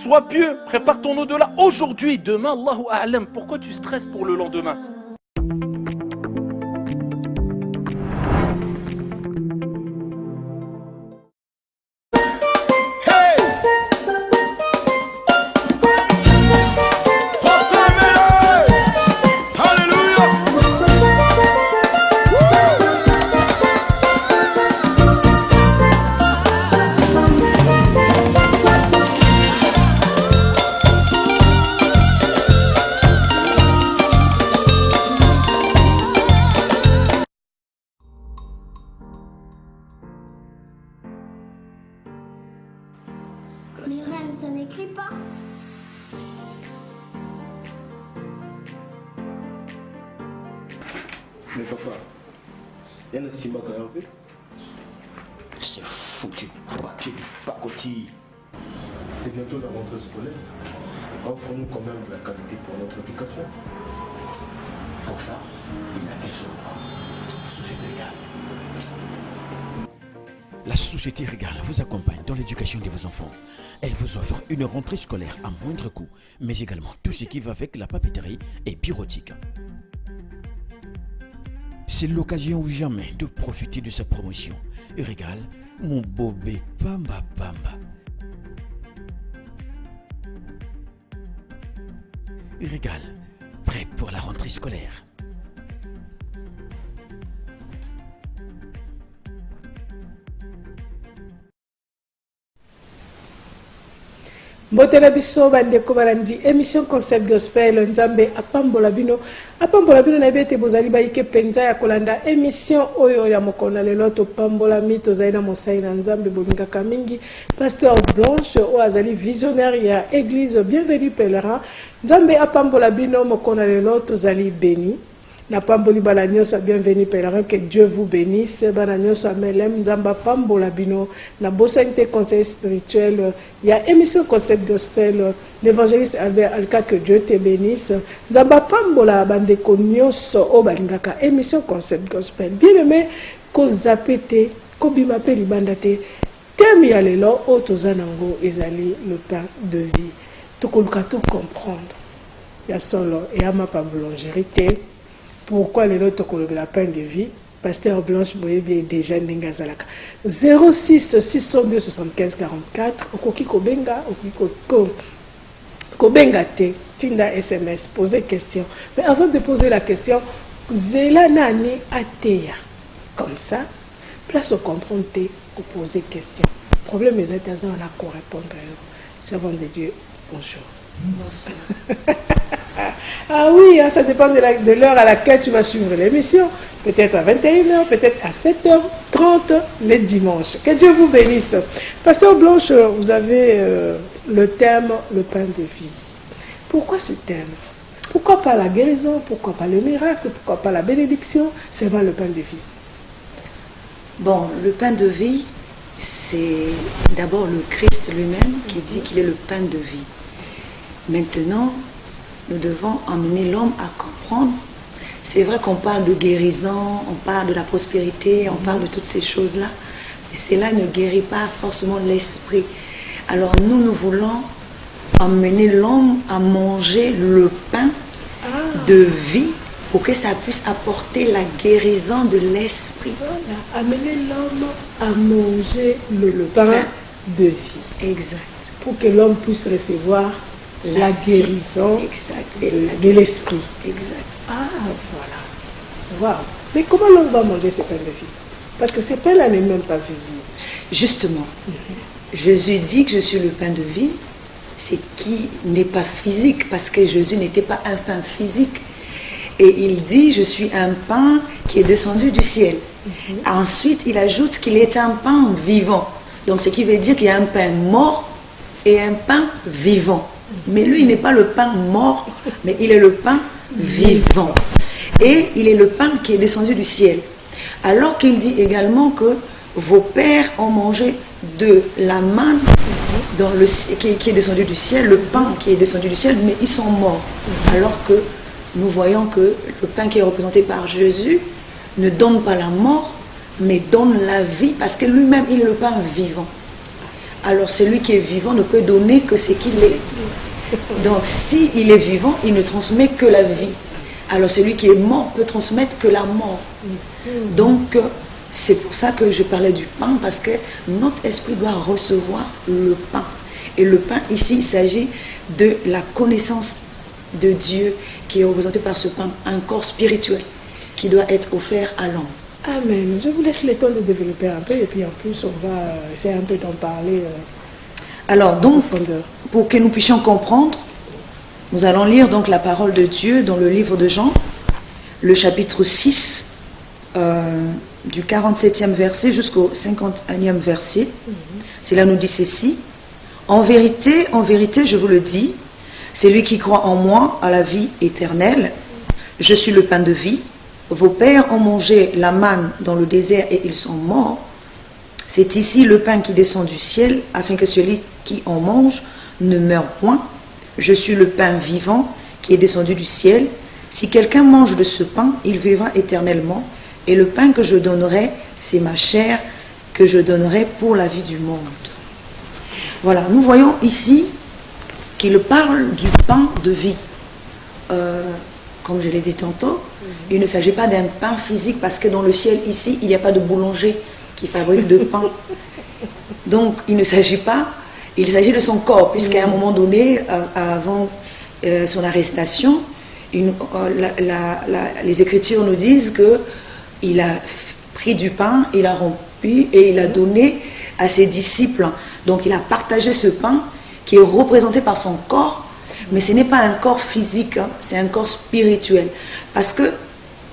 sois pieux, prépare ton au-delà. Aujourd'hui, demain, Allahu A'lam. Pourquoi tu stresses pour le lendemain? Mais reine, ça n'écrit pas. Mais papa, il y a un ciment quand même fait. C'est foutu papier du pacotille. C'est bientôt la rentrée scolaire. Offre-nous quand même de la qualité pour notre éducation. Pour ça, il a qu'un seul droit. Société égale. La Société Régale vous accompagne dans l'éducation de vos enfants. Elle vous offre une rentrée scolaire à moindre coût, mais également tout ce qui va avec la papeterie et bureautique. C'est l'occasion ou jamais de profiter de sa promotion. Régale, mon bobé pamba pamba. Régale, prêt pour la rentrée scolaire. Mbotela biso bandeko balandi émission concept gospel nzambe apambola bino na bete bozali baike penza ya kolanda émission oyo ya mokona lelo to pambola mito zaina mosai na nzambe bomingaka mingi pasteur Blanche o azali visionnaire ya église bienvenue pèlerin nzambe apambola bino mokona lelo to zali béni na pamboli bala nyonso bienvenue pèlerin, que Dieu vous bénisse bana nyonso amelem nzamba pambola bino na bosante conseil spirituel ya émission concept gospel l'évangéliste Albert Alka, que Dieu te bénisse nzamba pambola bandeko nyonso o balingaka émission concept gospel bien aimé ko zapete ko bima pe libanda te thème ya lelo o tozanango ezali le pain de vie tokoluka tout comprendre ya solo et ama pa boulangerie te. Pourquoi les autres collègues la peine de vie? Pasteur Blanche Boyebi est déjà Nengazalaka. 06 602 75 44. Okoki Kobenga, Kobenga te. Tinda SMS, poser question. Mais avant de poser la question, Zela Nani Ateya. Comme ça, place au comprendre te, au poser question. Problème est intéressant, on a qu'à répondre. Servant de Dieu, bonjour. Bonsoir. Ah oui, ça dépend de l'heure à laquelle tu vas suivre l'émission. Peut-être à 21h, peut-être à 7h30 les dimanches. Que Dieu vous bénisse. Pasteur Blanche, vous avez le thème, le pain de vie. Pourquoi ce thème? Pourquoi pas la guérison? Pourquoi pas le miracle? Pourquoi pas la bénédiction? C'est pas le pain de vie. Bon, le pain de vie, c'est d'abord le Christ lui-même qui dit qu'il est le pain de vie. Maintenant, nous devons emmener l'homme à comprendre. C'est vrai qu'on parle de guérison, on parle de la prospérité, on parle de toutes ces choses-là. Mais cela ne guérit pas forcément l'esprit. Alors nous voulons emmener l'homme à manger le pain de vie pour que ça puisse apporter la guérison de l'esprit. Voilà, amener l'homme à manger le pain de vie. Exact. Pour que l'homme puisse recevoir la guérison de l'esprit. Exact. Ah, voilà. Wow. Mais comment l'homme va manger ce pain de vie? Parce que ce pain-là n'est même pas visible. Justement, Jésus dit que je suis le pain de vie, c'est qui n'est pas physique, parce que Jésus n'était pas un pain physique. Et il dit, je suis un pain qui est descendu du ciel. Ensuite, il ajoute qu'il est un pain vivant. Donc, ce qui veut dire qu'il y a un pain mort et un pain vivant. Mais lui, il n'est pas le pain mort, mais il est le pain vivant. Et il est le pain qui est descendu du ciel. Alors qu'il dit également que vos pères ont mangé de la manne qui est descendue du ciel, le pain qui est descendu du ciel, mais ils sont morts. Alors que nous voyons que le pain qui est représenté par Jésus ne donne pas la mort, mais donne la vie, parce que lui-même, il est le pain vivant. alors celui qui est vivant ne peut donner que ce qu'il est. Donc s'il est vivant, il ne transmet que la vie. Alors celui qui est mort peut transmettre que la mort. Donc c'est pour ça que je parlais du pain, parce que notre esprit doit recevoir le pain. Et le pain, ici, il s'agit de la connaissance de Dieu qui est représenté par ce pain, un corps spirituel qui doit être offert à l'homme. Amen. Je vous laisse le temps de développer un peu et puis en plus on va essayer un peu d'en parler. Alors donc, en profondeur. pour que nous puissions comprendre, nous allons lire donc la parole de Dieu dans le livre de Jean, le chapitre 6, du 47e verset jusqu'au 51e verset. Cela nous dit ceci: en vérité, je vous le dis, celui qui croit en moi a la vie éternelle. Je suis le pain de vie. Vos pères ont mangé la manne dans le désert et ils sont morts. C'est ici le pain qui descend du ciel, afin que celui qui en mange ne meure point. Je suis le pain vivant qui est descendu du ciel. Si quelqu'un mange de ce pain, il vivra éternellement. Et le pain que je donnerai, c'est ma chair que je donnerai pour la vie du monde. Voilà, nous voyons ici qu'il parle du pain de vie. Comme je l'ai dit tantôt, il ne s'agit pas d'un pain physique, parce que dans le ciel, ici, il n'y a pas de boulanger qui fabrique de pain. Donc, il ne s'agit pas, il s'agit de son corps, puisqu'à un moment donné, avant son arrestation, les Écritures nous disent qu'il a pris du pain, il a rompu et il a donné à ses disciples. Donc, il a partagé ce pain qui est représenté par son corps. Mais ce n'est pas un corps physique, hein, c'est un corps spirituel. Parce que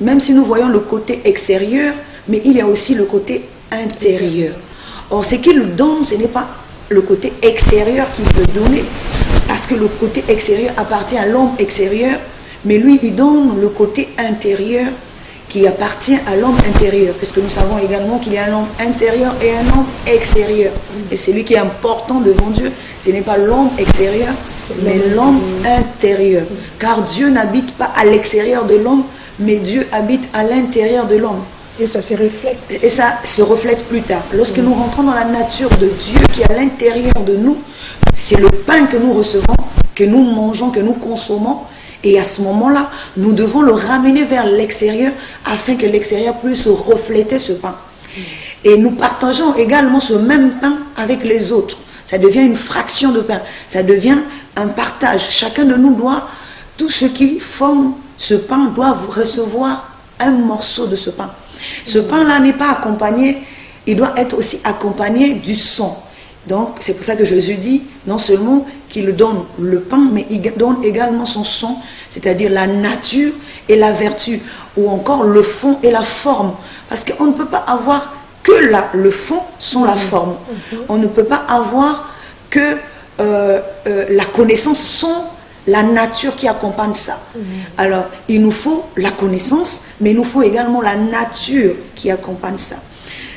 même si nous voyons le côté extérieur, mais il y a aussi le côté intérieur. Or, ce qu'il donne, ce n'est pas le côté extérieur qu'il peut donner, parce que le côté extérieur appartient à l'homme extérieur, mais lui, il donne le côté intérieur qui appartient à l'homme intérieur, puisque nous savons également qu'il y a un homme intérieur et un homme extérieur. Et celui qui est important devant Dieu, ce n'est pas l'homme extérieur, mais l'homme intérieur. Car Dieu n'habite pas à l'extérieur de l'homme, mais Dieu habite à l'intérieur de l'homme. Et ça se reflète. Et ça se reflète plus tard. Lorsque nous rentrons dans la nature de Dieu qui est à l'intérieur de nous, c'est le pain que nous recevons, que nous mangeons, que nous consommons. Et à ce moment-là, nous devons le ramener vers l'extérieur afin que l'extérieur puisse refléter ce pain. Et nous partageons également ce même pain avec les autres. Ça devient une fraction de pain. Ça devient un partage. Chacun de nous doit, tous ceux qui forment ce pain doivent recevoir un morceau de ce pain. Ce pain-là n'est pas accompagné, il doit être aussi accompagné du son. Donc, c'est pour ça que Jésus dit, non seulement qu'il donne le pain, mais il donne également son son, c'est-à-dire la nature et la vertu, ou encore le fond et la forme. Parce qu'on ne peut pas avoir que le fond sans la forme. On ne peut pas avoir que la connaissance sans la nature qui accompagne ça. Alors, il nous faut la connaissance, mais il nous faut également la nature qui accompagne ça.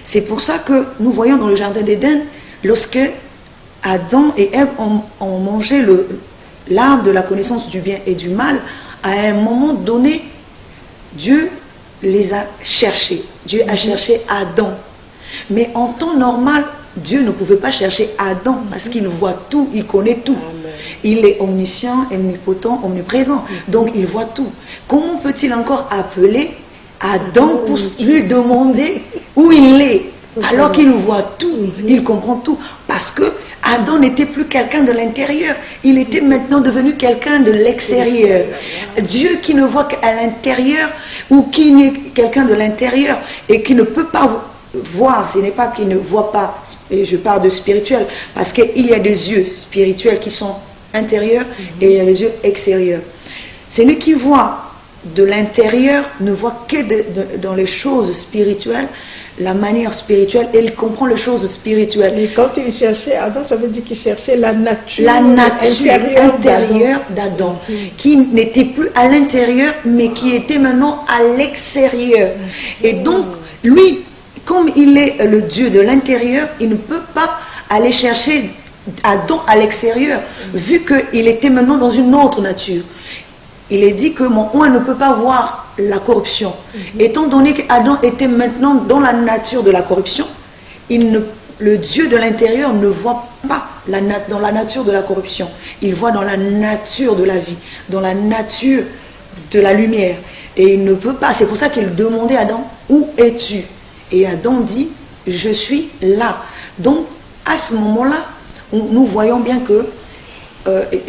C'est pour ça que nous voyons dans le jardin d'Éden, lorsque Adam et Ève ont mangé l'arbre de la connaissance du bien et du mal, à un moment donné, Dieu les a cherchés. Dieu a cherché Adam. Mais en temps normal, Dieu ne pouvait pas chercher Adam parce qu'il voit tout, il connaît tout. Il est omniscient, omnipotent, omniprésent. Donc il voit tout. Comment peut-il encore appeler Adam pour lui demander où il est? Alors qu'il voit tout, il comprend tout. Parce que Adam n'était plus quelqu'un de l'intérieur. Il était maintenant devenu quelqu'un de l'extérieur. Dieu qui ne voit qu'à l'intérieur, ou qui n'est quelqu'un de l'intérieur et qui ne peut pas voir, ce n'est pas qu'il ne voit pas, et je parle de spirituel, parce qu'il y a des yeux spirituels qui sont intérieurs et il y a des yeux extérieurs. Celui qui voit de l'intérieur ne voit que dans les choses spirituelles, la manière spirituelle, et il comprend les choses spirituelles. Et quand il cherchait Adam, ça veut dire qu'il cherchait la nature intérieure d'Adam, qui n'était plus à l'intérieur, mais qui était maintenant à l'extérieur. Et donc, lui, comme il est le Dieu de l'intérieur, il ne peut pas aller chercher Adam à l'extérieur, vu qu'il était maintenant dans une autre nature. Il est dit que mon oint ne peut pas voir la corruption. Étant donné qu'Adam était maintenant dans la nature de la corruption, le Dieu de l'intérieur ne voit pas dans la nature de la corruption. Il voit dans la nature de la vie, dans la nature de la lumière. Et il ne peut pas. C'est pour ça qu'il demandait à Adam, où es-tu? Et Adam dit, je suis là. Donc, à ce moment-là, nous voyons bien que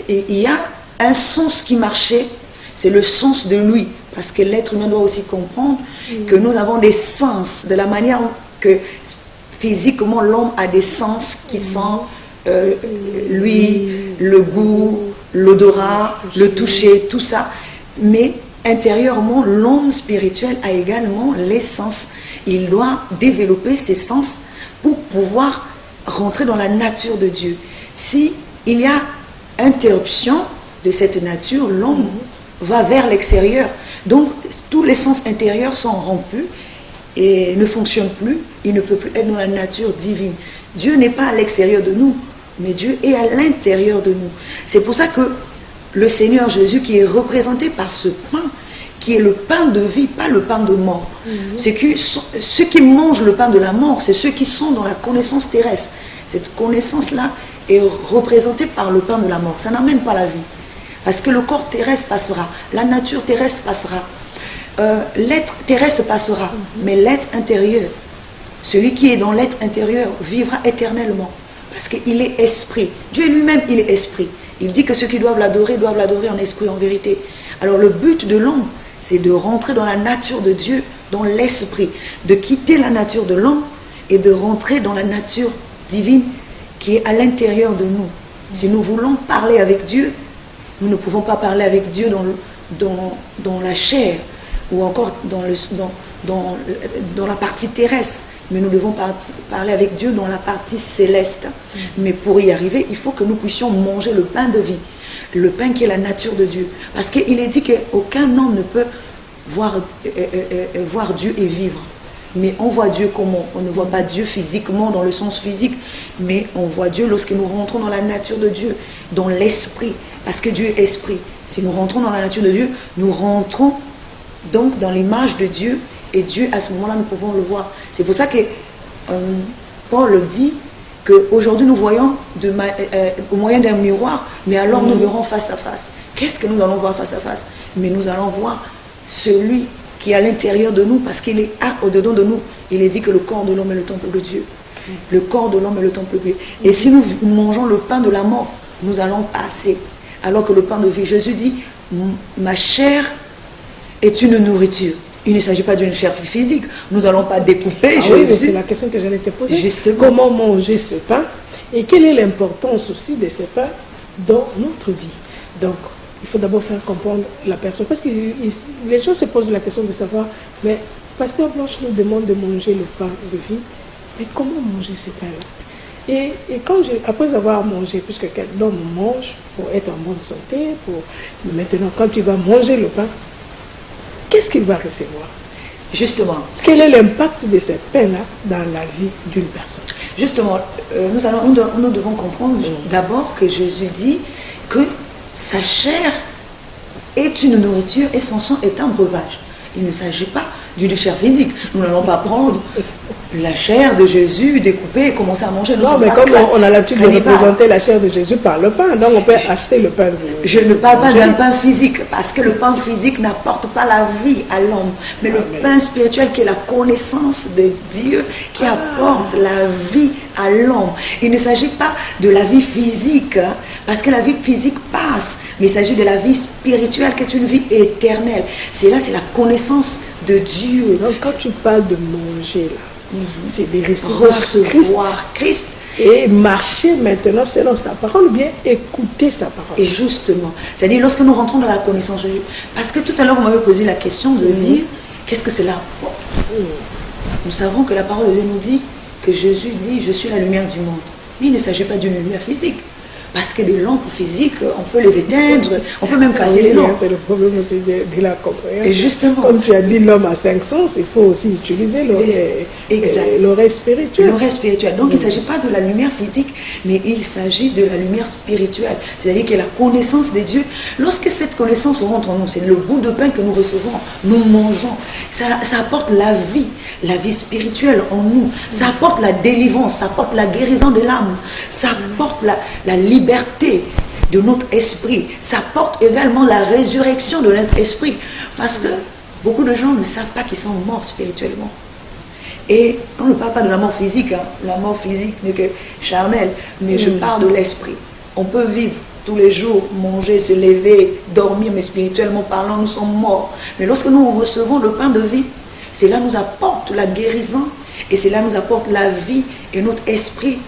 il y a un sens qui marchait, c'est le sens de lui. Parce que l'être humain doit aussi comprendre que nous avons des sens, de la manière que physiquement l'homme a des sens qui sont lui, le goût, l'odorat, le toucher, tout ça. Mais intérieurement, l'homme spirituel a également les sens. Il doit développer ses sens pour pouvoir rentrer dans la nature de Dieu. Si il y a interruption de cette nature, l'homme va vers l'extérieur. Donc, tous les sens intérieurs sont rompus et ne fonctionnent plus. Il ne peut plus être dans la nature divine. Dieu n'est pas à l'extérieur de nous, mais Dieu est à l'intérieur de nous. C'est pour ça que le Seigneur Jésus, qui est représenté par ce pain, qui est le pain de vie, pas le pain de mort. Ceux qui mangent le pain de la mort, c'est ceux qui sont dans la connaissance terrestre. Cette connaissance-là est représentée par le pain de la mort. Ça n'amène pas la vie. Parce que le corps terrestre passera, la nature terrestre passera, l'être terrestre passera, mais l'être intérieur, celui qui est dans l'être intérieur, vivra éternellement. Parce qu'il est esprit. Dieu lui-même, il est esprit. Il dit que ceux qui doivent l'adorer en esprit, en vérité. Alors le but de l'homme, c'est de rentrer dans la nature de Dieu, dans l'esprit, de quitter la nature de l'homme et de rentrer dans la nature divine qui est à l'intérieur de nous. Si nous voulons parler avec Dieu, nous ne pouvons pas parler avec Dieu dans la chair ou encore dans la partie terrestre, mais nous devons parler avec Dieu dans la partie céleste. Mais pour y arriver, il faut que nous puissions manger le pain de vie, le pain qui est la nature de Dieu. Parce qu'il est dit qu'aucun homme ne peut voir Dieu et vivre. Mais on voit Dieu comment? On ne voit pas Dieu physiquement dans le sens physique, mais on voit Dieu lorsque nous rentrons dans la nature de Dieu, dans l'esprit, parce que Dieu est esprit. Si nous rentrons dans la nature de Dieu, nous rentrons donc dans l'image de Dieu, et Dieu, à ce moment-là, nous pouvons le voir. C'est pour ça que Paul dit qu'aujourd'hui, nous voyons au moyen d'un miroir, mais alors nous verrons face à face. Qu'est-ce que nous allons voir face à face? Mais nous allons voir celui qui est à l'intérieur de nous, parce qu'il est au-dedans de nous. Il est dit que le corps de l'homme est le temple de Dieu. Le corps de l'homme est le temple de Dieu. Et si nous mangeons le pain de la mort, nous allons passer. Alors que le pain de vie, Jésus dit, ma chair est une nourriture. Il ne s'agit pas d'une chair physique. Nous n'allons pas découper Jésus. Oui, mais c'est la question que j'allais te poser. Justement. Comment manger ce pain? Et quelle est l'importance aussi de ce pain dans notre vie? Donc, il faut d'abord faire comprendre la personne. Parce que les gens se posent la question de savoir, mais Pasteur Blanche nous demande de manger le pain de vie, mais comment manger ce pain-là? Et après avoir mangé, puisque l'homme mange pour être en bonne santé, maintenant, quand il va manger le pain, qu'est-ce qu'il va recevoir? Justement. Quel est l'impact de ce pain-là dans la vie d'une personne? Justement, nous devons comprendre d'abord que Jésus dit que sa chair est une nourriture et son sang est un breuvage. Il ne s'agit pas d'une chair physique. Nous n'allons pas prendre la chair de Jésus, découper et commencer à manger. Non, mais comme on a l'habitude de représenter la chair de Jésus par le pain, donc on peut acheter le pain. Je ne parle pas d'un pain physique, parce que le pain physique n'apporte pas la vie à l'homme. Mais le pain spirituel qui est la connaissance de Dieu, qui apporte la vie à l'homme. Il ne s'agit pas de la vie physique, parce que la vie physique passe, mais il s'agit de la vie spirituelle qui est une vie éternelle. C'est la connaissance de Dieu. Donc quand tu parles de manger là, c'est de recevoir Christ et marcher maintenant selon sa parole, ou bien écouter sa parole. Et justement, c'est-à-dire lorsque nous rentrons dans la connaissance de Dieu, parce que tout à l'heure vous m'avez posé la question de dire qu'est-ce que c'est là. Nous savons que la parole de Dieu nous dit que Jésus dit je suis la lumière du monde. Mais il ne s'agit pas d'une lumière physique, Parce que les lampes physiques, on peut les éteindre, on peut même casser les lampes. C'est le problème aussi de la compréhension. Et justement, comme tu as dit, l'homme a 5 sens, il faut aussi utiliser l'oreille spirituelle. L'oreille spirituelle. Donc il ne s'agit pas de la lumière physique, mais il s'agit de la lumière spirituelle. C'est-à-dire que la connaissance de Dieu, lorsque cette connaissance rentre en nous, c'est le bout de pain que nous recevons, nous mangeons. Ça apporte la vie spirituelle en nous. Ça apporte la délivrance, ça apporte la guérison de l'âme, ça apporte la liberté de notre esprit. Ça apporte également la résurrection de notre esprit. Parce que beaucoup de gens ne savent pas qu'ils sont morts spirituellement. Et on ne parle pas de la mort physique, hein. La mort physique n'est que charnelle, mais je parle de l'esprit. On peut vivre tous les jours, manger, se lever, dormir, mais spirituellement parlant, nous sommes morts. Mais lorsque nous recevons le pain de vie, cela nous apporte la guérison et cela nous apporte la vie et notre esprit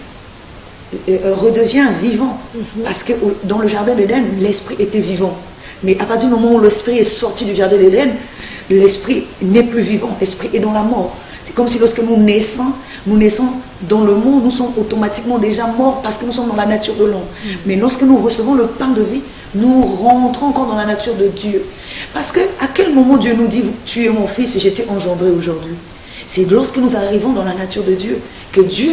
redevient vivant. Parce que dans le jardin d'Éden, l'esprit était vivant. Mais à partir du moment où l'esprit est sorti du jardin d'Éden, l'esprit n'est plus vivant, l'esprit est dans la mort. C'est comme si lorsque nous naissons dans le monde, nous sommes automatiquement déjà morts parce que nous sommes dans la nature de l'homme. Mais lorsque nous recevons le pain de vie, nous rentrons encore dans la nature de Dieu. Parce que à quel moment Dieu nous dit « Tu es mon fils et je t'ai engendré aujourd'hui » C'est lorsque nous arrivons dans la nature de Dieu que Dieu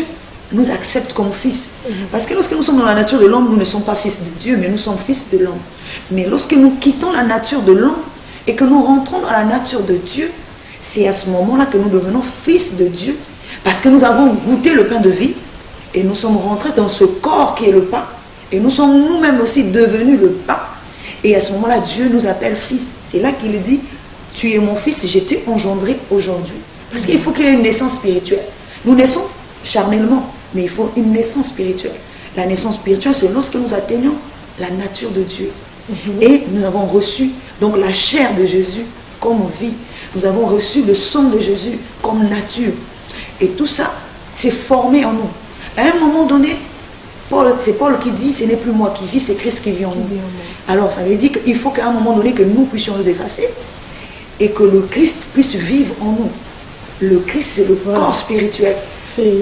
nous accepte comme fils. Parce que lorsque nous sommes dans la nature de l'homme, nous ne sommes pas fils de Dieu, mais nous sommes fils de l'homme. Mais lorsque nous quittons la nature de l'homme et que nous rentrons dans la nature de Dieu, c'est à ce moment-là que nous devenons fils de Dieu. Parce que nous avons goûté le pain de vie et nous sommes rentrés dans ce corps qui est le pain. Et nous sommes nous-mêmes aussi devenus le pain. Et à ce moment-là, Dieu nous appelle fils. C'est là qu'il dit « Tu es mon fils et je t'ai engendré aujourd'hui ». Parce qu'il faut qu'il y ait une naissance spirituelle. Nous naissons charnellement, mais il faut une naissance spirituelle. La naissance spirituelle, c'est lorsque nous atteignons la nature de Dieu. Et nous avons reçu donc la chair de Jésus comme vie. Nous avons reçu le sang de Jésus comme nature. Et tout ça, c'est formé en nous. À un moment donné, c'est Paul qui dit, ce n'est plus moi qui vis, c'est Christ qui vit en nous. Alors ça veut dire qu'il faut qu'à un moment donné que nous puissions nous effacer et que le Christ puisse vivre en nous. Le Christ, c'est le corps spirituel. C'est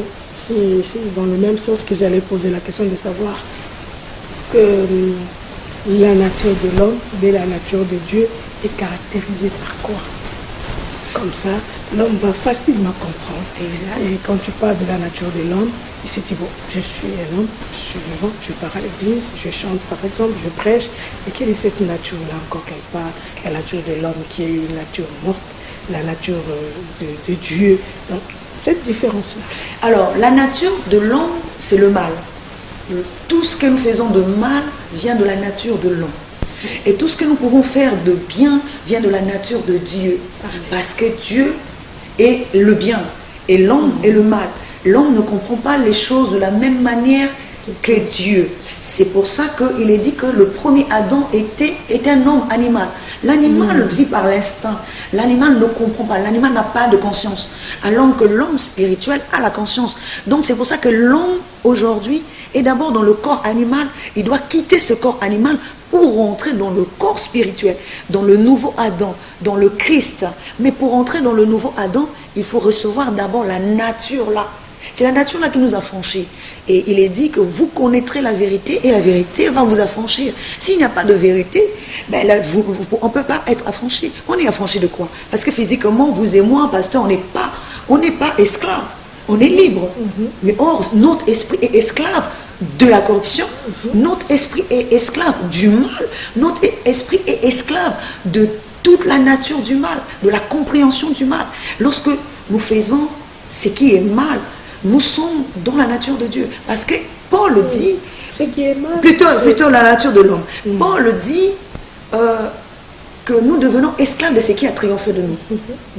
dans le même sens que j'allais poser la question de savoir que la nature de l'homme et la nature de Dieu est caractérisée par quoi? Comme ça, l'homme va facilement comprendre. Exact. Et quand tu parles de la nature de l'homme, il se dit, bon, je suis un homme, je suis vivant, je pars à l'église, je chante par exemple, je prêche. Et quelle est cette nature-là encore qu'elle parle? La nature de l'homme qui est une nature morte, la nature de Dieu. Donc, cette différence-là. Alors, la nature de l'homme, c'est le mal. Tout ce que nous faisons de mal vient de la nature de l'homme. Et tout ce que nous pouvons faire de bien vient de la nature de Dieu. Parce que Dieu est le bien et l'homme est le mal. L'homme ne comprend pas les choses de la même manière que Dieu. C'est pour ça qu'il est dit que le premier Adam était un homme animal. L'animal vit par l'instinct. L'animal ne comprend pas. L'animal n'a pas de conscience. Alors que l'homme spirituel a la conscience. Donc c'est pour ça que l'homme aujourd'hui est d'abord dans le corps animal. Il doit quitter ce corps animal pour rentrer dans le corps spirituel, dans le nouveau Adam, dans le Christ. Mais pour entrer dans le nouveau Adam, il faut recevoir d'abord la nature là. C'est la nature là qui nous affranchit. Et il est dit que vous connaîtrez la vérité et la vérité va vous affranchir. S'il n'y a pas de vérité, ben là, on ne peut pas être affranchi. On est affranchi de quoi? Parce que physiquement, vous et moi, pasteur, on n'est pas esclaves. On est libre. Mais or, notre esprit est esclave de la corruption. Notre esprit est esclave du mal. Notre esprit est esclave de toute la nature du mal, de la compréhension du mal. Lorsque nous faisons ce qui est mal, nous sommes dans la nature de Dieu. Parce que Paul dit, ce qui est mal, plutôt la nature de l'homme. Paul dit que nous devenons esclaves de ce qui a triomphé de nous.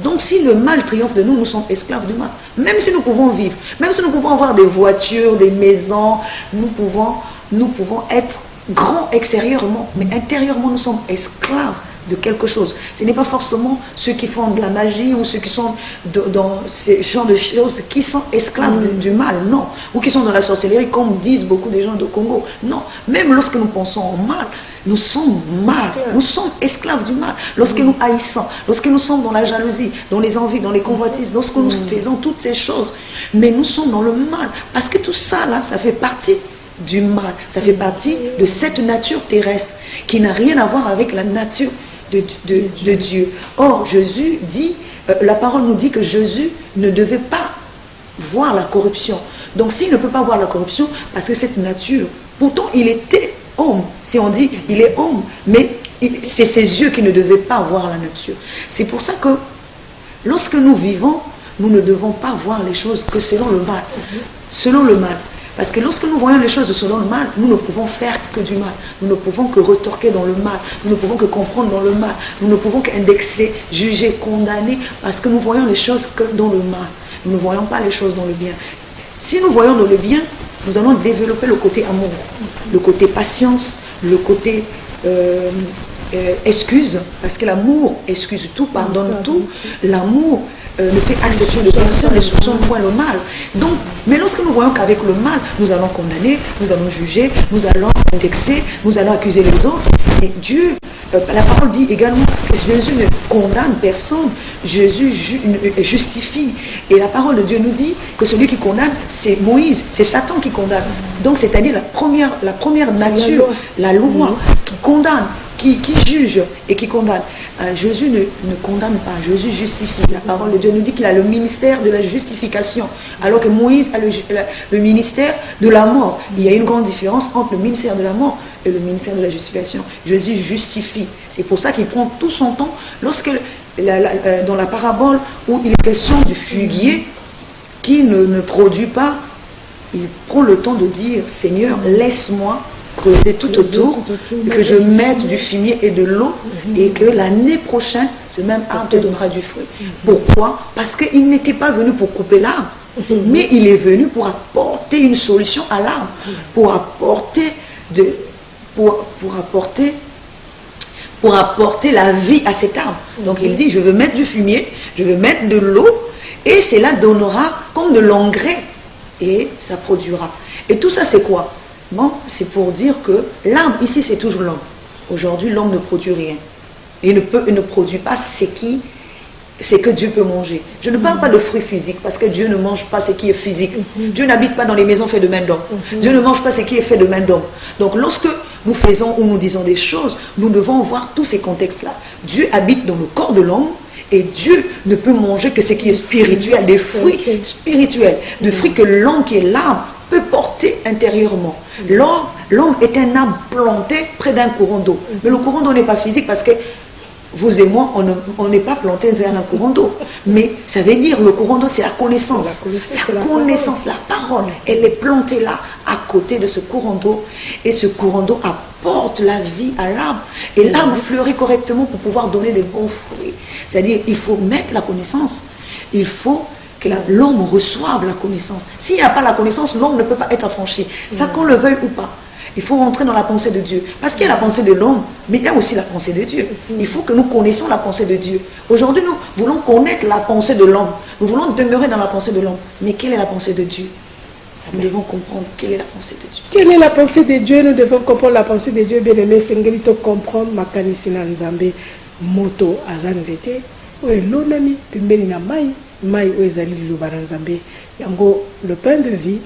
Donc si le mal triomphe de nous, nous sommes esclaves du mal. Même si nous pouvons vivre, même si nous pouvons avoir des voitures, des maisons, nous pouvons être grands extérieurement, mais intérieurement nous sommes esclaves de quelque chose. Ce n'est pas forcément ceux qui font de la magie ou ceux qui sont dans ces genres de choses qui sont esclaves du mal, non. Ou qui sont dans la sorcellerie, comme disent beaucoup de gens de Congo. Non. Même lorsque nous pensons au mal, nous sommes mal. Nous sommes esclaves du mal. Lorsque nous haïssons, lorsque nous sommes dans la jalousie, dans les envies, dans les convoitises, lorsque nous faisons toutes ces choses, mais nous sommes dans le mal. Parce que tout ça, là, ça fait partie du mal. Ça fait partie de cette nature terrestre qui n'a rien à voir avec la nature de Dieu. Or, Jésus dit, la parole nous dit que Jésus ne devait pas voir la corruption. Donc, s'il ne peut pas voir la corruption, parce que cette nature, pourtant il était homme, si on dit il est homme, mais c'est ses yeux qui ne devaient pas voir la nature. C'est pour ça que lorsque nous vivons, nous ne devons pas voir les choses que selon le mal. Selon le mal. Parce que lorsque nous voyons les choses selon le mal, nous ne pouvons faire que du mal. Nous ne pouvons que retorquer dans le mal. Nous ne pouvons que comprendre dans le mal. Nous ne pouvons qu'indexer, juger, condamner, parce que nous voyons les choses que dans le mal. Nous ne voyons pas les choses dans le bien. Si nous voyons dans le bien, nous allons développer le côté amour, le côté patience, le côté excuse, parce que l'amour excuse tout, pardonne tout. L'amour ne fait exception de personne, ne soupçonne point le mal. Donc, mais lorsque nous voyons qu'avec le mal, nous allons condamner, nous allons juger, nous allons indexer, nous allons accuser les autres. Et Dieu, la parole dit également que Jésus ne condamne personne, Jésus justifie. Et la parole de Dieu nous dit que celui qui condamne, c'est Moïse, c'est Satan qui condamne. Donc, c'est-à-dire la première nature, la loi qui condamne, qui juge et qui condamne. Jésus ne condamne pas, Jésus justifie. La parole de Dieu nous dit qu'il a le ministère de la justification, alors que Moïse a le ministère de la mort. Il y a une grande différence entre le ministère de la mort et le ministère de la justification. Jésus justifie. C'est pour ça qu'il prend tout son temps. Lorsque, dans la parabole où il est question du figuier qui ne produit pas, il prend le temps de dire, Seigneur, laisse-moi creuser tout autour, que je mette du fumier et de l'eau, et que l'année prochaine, ce même arbre te donnera du fruit. Pourquoi? Parce qu'il n'était pas venu pour couper l'arbre, mais il est venu pour apporter une solution à l'arbre, pour apporter la vie à cet arbre. Donc il dit, je veux mettre du fumier, je veux mettre de l'eau, et cela donnera comme de l'engrais, et ça produira. Et tout ça, c'est quoi? Bon, c'est pour dire que l'arbre, ici, c'est toujours l'homme. Aujourd'hui, l'homme ne produit rien. Il ne produit pas ce que Dieu peut manger. Je ne parle pas de fruits physiques, parce que Dieu ne mange pas ce qui est physique. Dieu n'habite pas dans les maisons faites de main d'homme. Dieu ne mange pas ce qui est fait de main d'homme. Donc, lorsque nous faisons ou nous disons des choses, nous devons voir tous ces contextes-là. Dieu habite dans le corps de l'homme, et Dieu ne peut manger que ce qui est spirituel, des fruits spirituels, des fruits que l'homme qui est l'arbre peut porter intérieurement. L'homme est un arbre planté près d'un courant d'eau. Mais le courant d'eau n'est pas physique, parce que vous et moi, on n'est pas planté vers un courant d'eau. Mais ça veut dire, le courant d'eau, c'est la connaissance. La connaissance, la parole, elle est plantée là, à côté de ce courant d'eau. Et ce courant d'eau apporte la vie à l'arbre. Et l'arbre fleurit correctement pour pouvoir donner des bons fruits. C'est-à-dire, il faut mettre la connaissance. Il faut que l'homme reçoive la connaissance. S'il n'y a pas la connaissance, l'homme ne peut pas être affranchi. Ça, qu'on le veuille ou pas. Il faut rentrer dans la pensée de Dieu. Parce qu'il y a la pensée de l'homme, mais il y a aussi la pensée de Dieu. Il faut que nous connaissions la pensée de Dieu. Aujourd'hui, nous voulons connaître la pensée de l'homme. Nous voulons demeurer dans la pensée de l'homme. Mais quelle est la pensée de Dieu? Nous devons comprendre quelle est la pensée de Dieu. Quelle est la pensée de Dieu? Nous devons comprendre la pensée de Dieu. Bien aimé, Sengelito comprendre makanisi na nzambe moto azanzete. Oye lonami pimbeni na mai ezali liloba na nzambe. Yango le pain de vie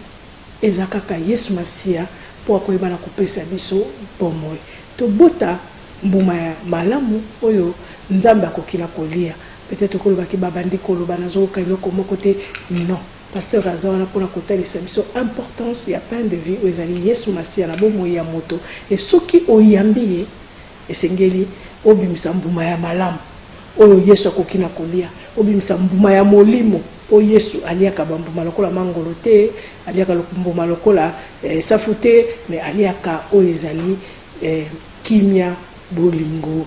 ezakaka Yesu Masia pour koyeba na kopesa biso bomoi. To bota mbuma ya malamu oyo nzambe akokila kolia. Peut-être koloba ki babandi koloba nazo ka iloko moko te non. Pasteur Azawana pour la côté de importance il y a pain de vie oyo ezali Yesu Masia na bomoi ya moto. Et soki oyambi esengeli obimisa mbuma ya malamu oyo Yesu akokina kolia obimisa mbuma ya molimo o Yesu aliaka bambuma lokola mangolo te aliaka mbuma lokola safu te mais aliaka oyo ezali kimia bolingo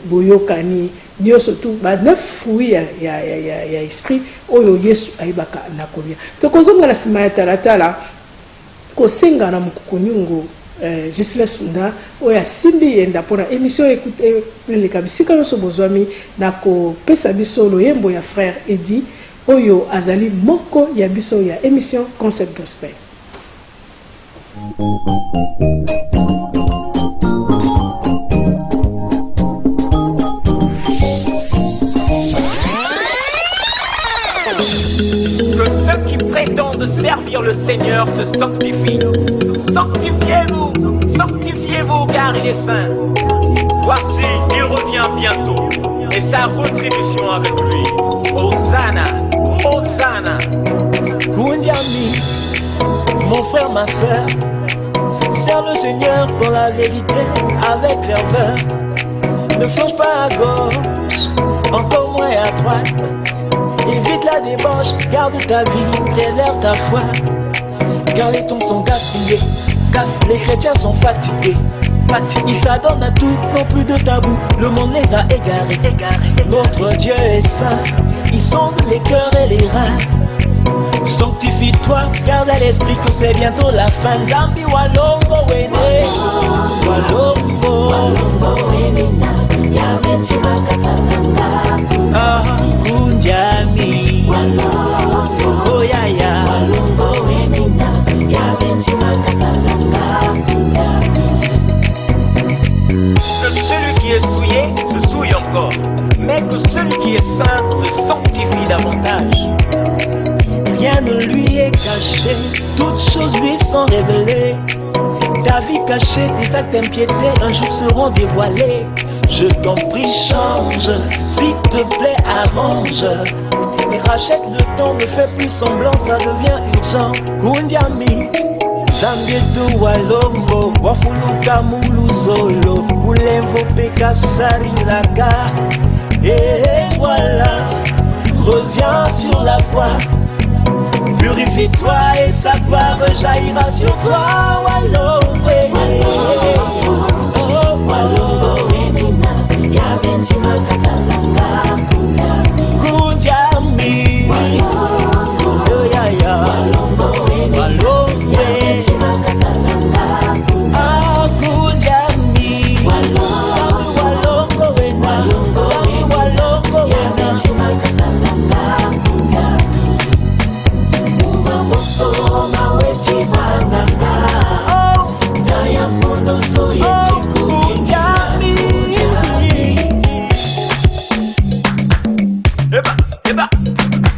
boyokani nyonso tu ba neuf fruits ya esprit oyo Yesu ayibaka na kolia tokozonga na sima ya talatala kosenga na mukukonyungu Gisela Sunda oya simbi enda pona émission écoute le kabisika no bozwami na ko pesa biso loyembo ya frère Edi oyo azali moko ya biso ya émission Concept Gospel. Que ceux qui prétendent servir le Seigneur se sanctifient. Sanctifiez-vous, sanctifiez-vous car il est saint. Voici, il revient bientôt et sa rétribution avec lui. Hosanna, Hosanna. Kundiami, mon frère, ma soeur, sers le Seigneur dans la vérité avec ferveur. Ne flanche pas à gauche, encore moins à droite. Évite la débauche, garde ta vie, préserve ta foi. Car les tombes sont gaspillés, les chrétiens sont fatigués. Ils s'adonnent à tout, n'ont plus de tabou, le monde les a égarés. Notre Dieu est saint, il sonde les cœurs et les reins. Sanctifie-toi, garde à l'esprit que c'est bientôt la fin. Zambi walongo wene, walongo wenena, yametima katalanga. Ah, kunjami, walongo, oh ya ya, walongo wenena, yametima katalanga, kunjami. Que celui qui est souillé se souille encore, mais que celui qui est saint se sanctifie davantage. Rien ne lui est caché, toutes choses lui sont révélées. Ta vie cachée, tes actes impiétés, un jour seront dévoilés. Je t'en prie, change, s'il te plaît, arrange. Et rachète le temps, ne fais plus semblant, ça devient urgent. Kundiami, Zambietu walombo, wafuluka muluzolo, Boulemvo peka sarilaka. Et voilà, reviens sur la voie. Purifie-toi et sa gloire jaillira sur toi. Walombo, wenina, yabentima katalanga, kunjami, walombo, yaya, walombo, yabentima katalanga, kunjami, walombo, wena, walombo, yabentima katalanga, kunjami. Soma wechivanganga, zaya fundo suye chikujami. Eh ben,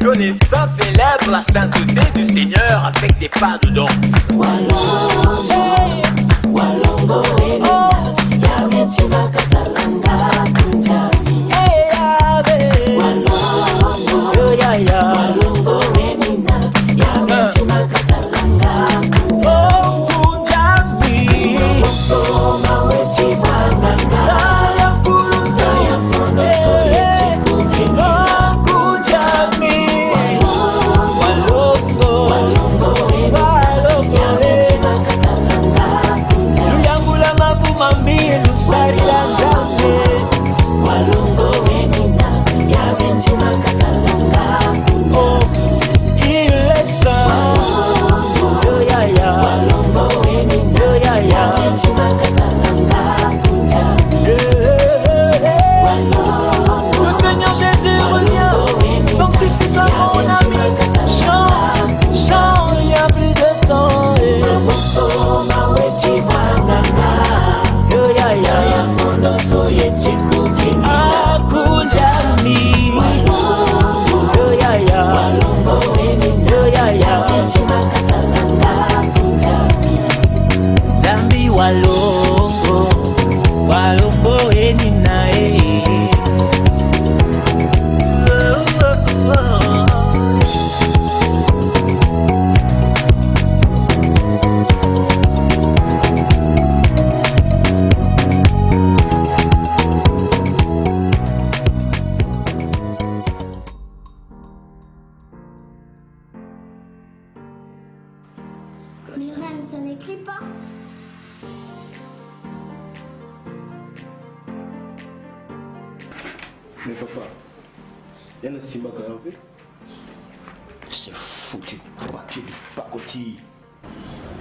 connaissance célèbre la sainteté du Seigneur avec des pas dedans. Walongo, walongo wenina, yametima katalanga kunjami. Walongo, yaya, walongo wenina, yametima katalanga kunjami. Soma wechivanganga, zaya fundo suye chikujami. Kunjami, walongo, yametima katalanga kunjami. Luyangula mabuma milu sari la jambe. Walongo wenina, yametima katalanga kunjami. Il est saint, yo ya ya. Walongo wenina, yo ya ya. Yametima katalanga kunjami. Le Seigneur Jésus revient, sanctifie-toi mon ami. Chante, chante, il n'y a plus de temps. Soma wechivanganga, yo ya ya. Fundo suye chikuvini, kunjami, yo ya ya. Walongo wenina, yo ya ya. Yametima katalanga kunjami. Zambi walongo, walongo wenina Mais reine, ça n'écrit pas. Mais papa, il y a un Simba qui a fait. C'est foutu papier du pacotille.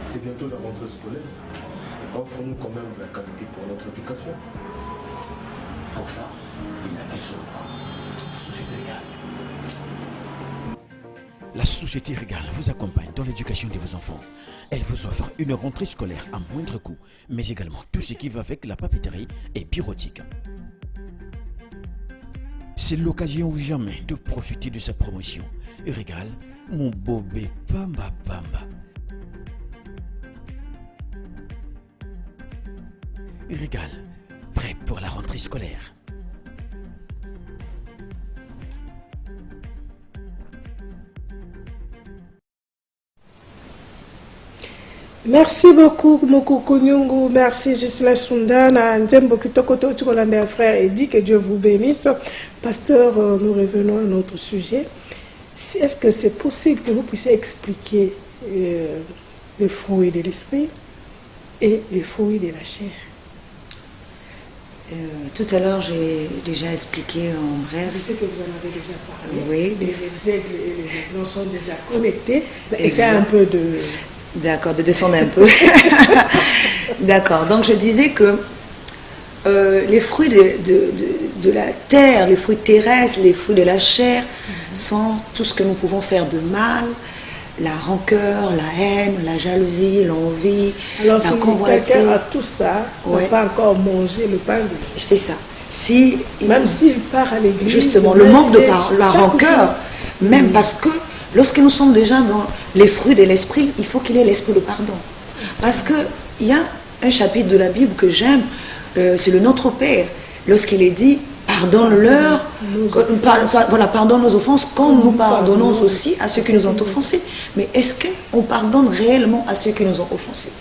C'est bientôt la rentrée scolaire. Offrons-nous quand même de la qualité pour notre éducation. Pour ça, il n'a qu'un seul point. Société Régale. La Société Régale vous accompagne dans l'éducation de vos enfants. Elle vous offre une rentrée scolaire à moindre coût, mais également tout ce qui va avec la papeterie et bureautique. C'est l'occasion ou jamais de profiter de sa promotion. Régale, mon bobé pamba pamba. Régal, prêt pour la rentrée scolaire. Merci beaucoup, Mokoko Nyungu. Merci, Gisela Sundana. Nzembo Kitoko Tochikolanda, frère Eddy, que Dieu vous bénisse. Pasteur, nous revenons à notre sujet. Est-ce que c'est possible que vous puissiez expliquer les fruits de l'esprit et les fruits de la chair? Tout à l'heure, j'ai déjà expliqué en bref. Je sais que vous en avez déjà parlé. Oui. Les aigles et les aiglons sont déjà connectés. Essayez un peu de... D'accord, de descendre un peu. D'accord, donc je disais que les fruits de la terre, les fruits terrestres, les fruits de la chair sont tout ce que nous pouvons faire de mal, la rancœur, la haine, la jalousie, l'envie, alors, la si convoitise. quelqu'un a tout ça, n'a pas encore mangé le pain de Dieu. C'est ça. Si, même s'il part à l'église. Justement, le manque de la rancœur, même parce que lorsque nous sommes déjà dans les fruits de l'esprit, il faut qu'il y ait l'esprit de pardon. Parce qu'il y a un chapitre de la Bible que j'aime, c'est le Notre Père, lorsqu'il est dit, pardonne-leur, pardonne nos offenses comme nous pardonnons aussi à ceux qui nous ont offensés. Mais est-ce qu'on pardonne réellement à ceux qui nous ont offensés?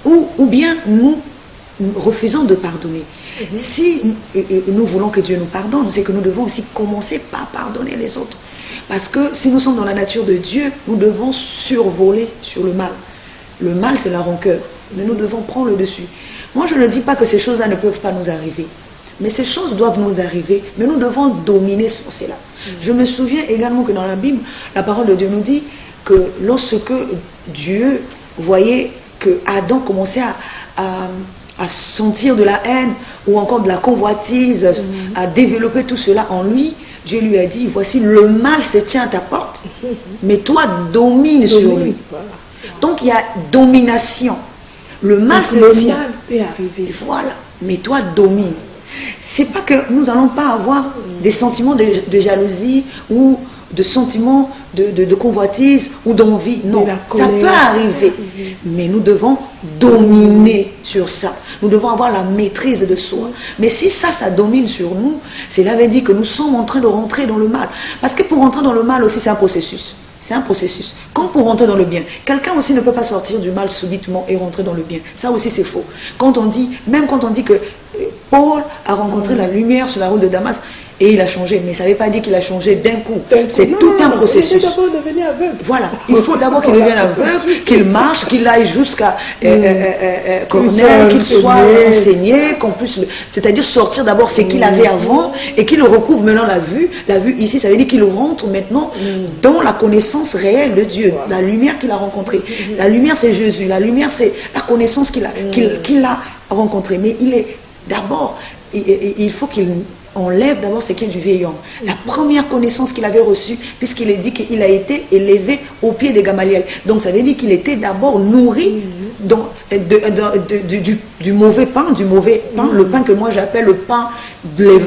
Ou bien nous refusons de pardonner. Si nous voulons que Dieu nous pardonne, c'est que nous devons aussi commencer par pardonner les autres. Parce que si nous sommes dans la nature de Dieu, nous devons survoler sur le mal. Le mal, c'est la rancœur. Mais nous devons prendre le dessus. Moi, je ne dis pas que ces choses-là ne peuvent pas nous arriver. Mais ces choses doivent nous arriver. Mais nous devons dominer sur cela. Je me souviens également que dans la Bible, la parole de Dieu nous dit que lorsque Dieu voyait que Adam commençait à sentir de la haine ou encore de la convoitise, à développer tout cela en lui, Dieu lui a dit, voici le mal se tient à ta porte, mais toi domine sur lui. Voilà. Donc il y a domination. Le mal se tient. Mal peut arriver. Voilà, mais toi domine. C'est pas que nous n'allons pas avoir des sentiments de jalousie ou de sentiments de convoitise ou d'envie. Non, ça peut arriver. Mais nous devons dominer sur ça. Nous devons avoir la maîtrise de soi. Mais si ça domine sur nous, cela veut dire que nous sommes en train de rentrer dans le mal. Parce que pour rentrer dans le mal aussi, c'est un processus. C'est un processus. Comme pour rentrer dans le bien. Quelqu'un aussi ne peut pas sortir du mal subitement et rentrer dans le bien. Ça aussi, c'est faux. Même quand on dit que Paul a rencontré la lumière sur la route de Damas, et il a changé, mais ça ne veut pas dire qu'il a changé d'un coup. C'est tout un processus. Il faut d'abord devenir aveugle. Voilà, il faut d'abord qu'il devienne aveugle, qu'il marche, qu'il aille jusqu'à Cornell, qu'il soit enseigné, qu'on puisse, c'est-à-dire sortir d'abord ce qu'il avait avant et qu'il recouvre maintenant la vue. La vue ici, ça veut dire qu'il rentre maintenant dans la connaissance réelle de Dieu, la lumière qu'il a rencontrée. La lumière, c'est Jésus. La lumière, c'est la connaissance qu'il a rencontrée. Mais il est d'abord, il faut qu'il enlève d'abord ce qui est du vieil homme. La première connaissance qu'il avait reçue, puisqu'il est dit qu'il a été élevé au pied de Gamaliel. Donc ça veut dire qu'il était d'abord nourri du mauvais pain, le pain que moi j'appelle le pain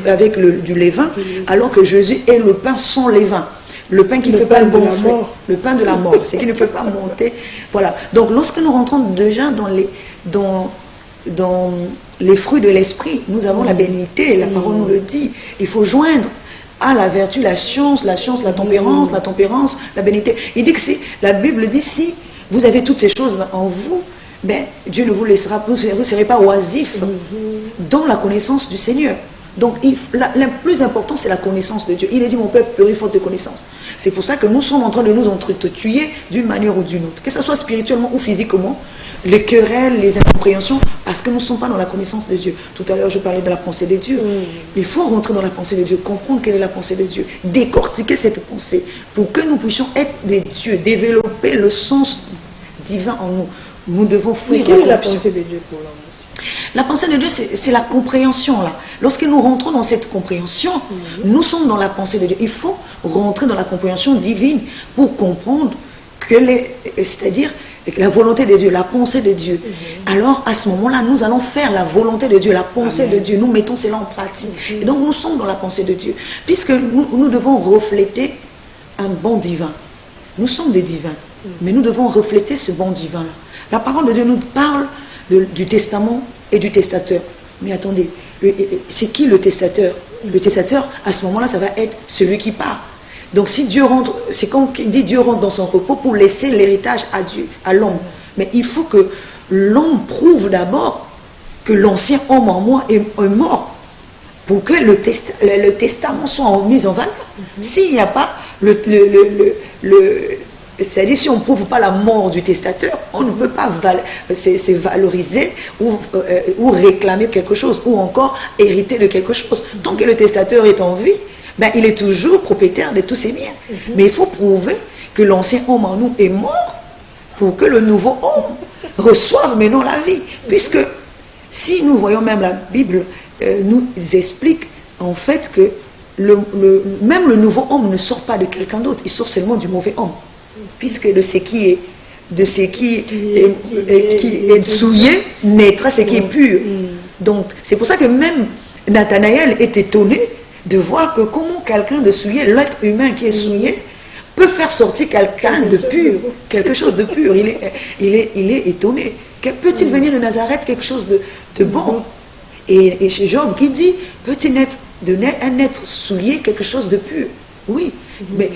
avec du levain, alors que Jésus est le pain sans levain. Le pain qui ne fait pas gonfler, le pain de la mort, c'est qui ne fait pas monter. Voilà. Donc lorsque nous rentrons déjà dans les fruits de l'esprit, nous avons la bénité, la parole nous le dit. Il faut joindre à la vertu la science, la tempérance, la bénité. Il dit que la Bible dit, si vous avez toutes ces choses en vous, ben, Dieu ne vous laissera pas, vous ne serez pas oisif dans la connaissance du Seigneur. Donc, le plus important, c'est la connaissance de Dieu. Il a dit, mon peuple périt faute de connaissance. C'est pour ça que nous sommes en train de nous entretuer d'une manière ou d'une autre, que ce soit spirituellement ou physiquement, les querelles, les incompréhensions, parce que nous ne sommes pas dans la connaissance de Dieu. Tout à l'heure, je parlais de la pensée de Dieu. Il faut rentrer dans la pensée de Dieu, comprendre quelle est la pensée de Dieu, décortiquer cette pensée, pour que nous puissions être des dieux, développer le sens divin en nous. Nous devons fuir. Mais quelle est la pensée de Dieu pour l'homme aussi? La pensée de Dieu, c'est la compréhension là. Lorsque nous rentrons dans cette compréhension, nous sommes dans la pensée de Dieu. Il faut rentrer dans la compréhension divine pour comprendre c'est-à-dire la volonté de Dieu, la pensée de Dieu. Alors à ce moment-là, nous allons faire la volonté de Dieu, la pensée de Dieu. Nous mettons cela en pratique. Et donc nous sommes dans la pensée de Dieu. Puisque nous devons refléter un bon divin. Nous sommes des divins, mais nous devons refléter ce bon divin-là. La parole de Dieu nous parle du testament et du testateur. Mais attendez, c'est qui le testateur? Le testateur, à ce moment-là, ça va être celui qui part. Donc si Dieu rentre, c'est comme il dit, Dieu rentre dans son repos pour laisser l'héritage à Dieu, à l'homme. Mais il faut que l'homme prouve d'abord que l'ancien homme en moi est mort pour que le testament soit mis en valeur. S'il n'y a pas c'est-à-dire si on ne prouve pas la mort du testateur, on ne peut pas se valoriser ou réclamer quelque chose ou encore hériter de quelque chose. Tant que le testateur est en vie, ben, il est toujours propriétaire de tous ses biens. Mais il faut prouver que l'ancien homme en nous est mort pour que le nouveau homme reçoive maintenant la vie. Puisque si nous voyons même la Bible nous explique en fait que même le nouveau homme ne sort pas de quelqu'un d'autre, il sort seulement du mauvais homme. Puisque de ce qui est souillé naîtra ce qui est pur. Donc c'est pour ça que même Nathanaël est étonné de voir que comment quelqu'un de souillé, l'être humain qui est souillé, peut faire sortir quelqu'un de pur, quelque chose de pur. Il est étonné. Peut-il venir de Nazareth quelque chose de bon? Et chez Job qui dit, peut-il naître un être souillé quelque chose de pur? Oui, mais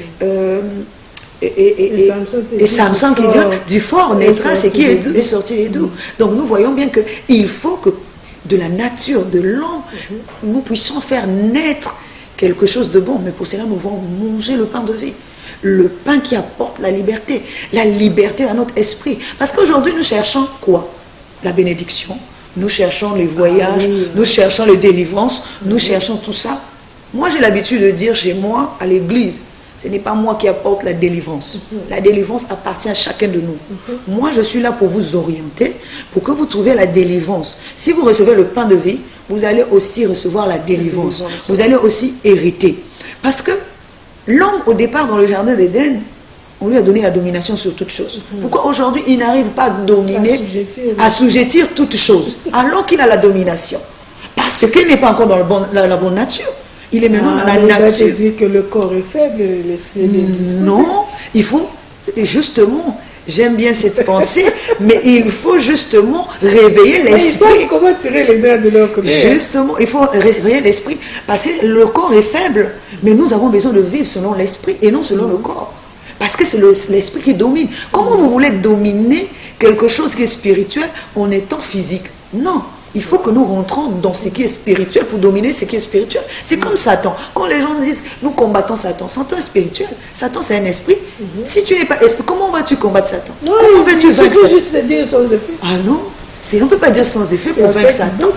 et Samson qui dit du fort naîtra ce qui est sorti des doux. Donc nous voyons bien qu'il faut que de la nature de l'homme nous puissions faire naître quelque chose de bon. Mais pour cela nous devons manger le pain de vie, le pain qui apporte la liberté à notre esprit. Parce qu'aujourd'hui nous cherchons quoi? La bénédiction, nous cherchons les voyages, nous cherchons les délivrances, nous cherchons tout ça. Moi j'ai l'habitude de dire chez moi à l'église, ce n'est pas moi qui apporte la délivrance. La délivrance appartient à chacun de nous. Moi, je suis là pour vous orienter, pour que vous trouviez la délivrance. Si vous recevez le pain de vie, vous allez aussi recevoir la délivrance. Vous allez aussi hériter. Parce que l'homme, au départ, dans le jardin d'Éden, on lui a donné la domination sur toutes choses. Pourquoi aujourd'hui, il n'arrive pas à dominer, à assujettir toutes choses, alors qu'il a la domination? Parce qu'il n'est pas encore dans la bonne nature. Il est maintenant dans la nature. Tu dis que le corps est faible, l'esprit est disposé. Non, il faut justement, j'aime bien cette pensée, mais il faut justement réveiller l'esprit. Ils savent comment tirer les dents de leur côté. Justement, il faut réveiller l'esprit, parce que le corps est faible, mais nous avons besoin de vivre selon l'esprit et non selon le corps. Parce que c'est l'esprit qui domine. Comment vous voulez dominer quelque chose qui est spirituel en étant physique? Non. Il faut que nous rentrons dans ce qui est spirituel pour dominer ce qui est spirituel. C'est comme Satan. Quand les gens disent, nous combattons Satan, Satan est spirituel. Satan, c'est un esprit. Si tu n'es pas esprit, comment vas-tu combattre Satan? Non, comment vas-tu vaincre Satan? juste le dire sans effet. Ah non, on ne peut pas dire sans effet pour vaincre Satan.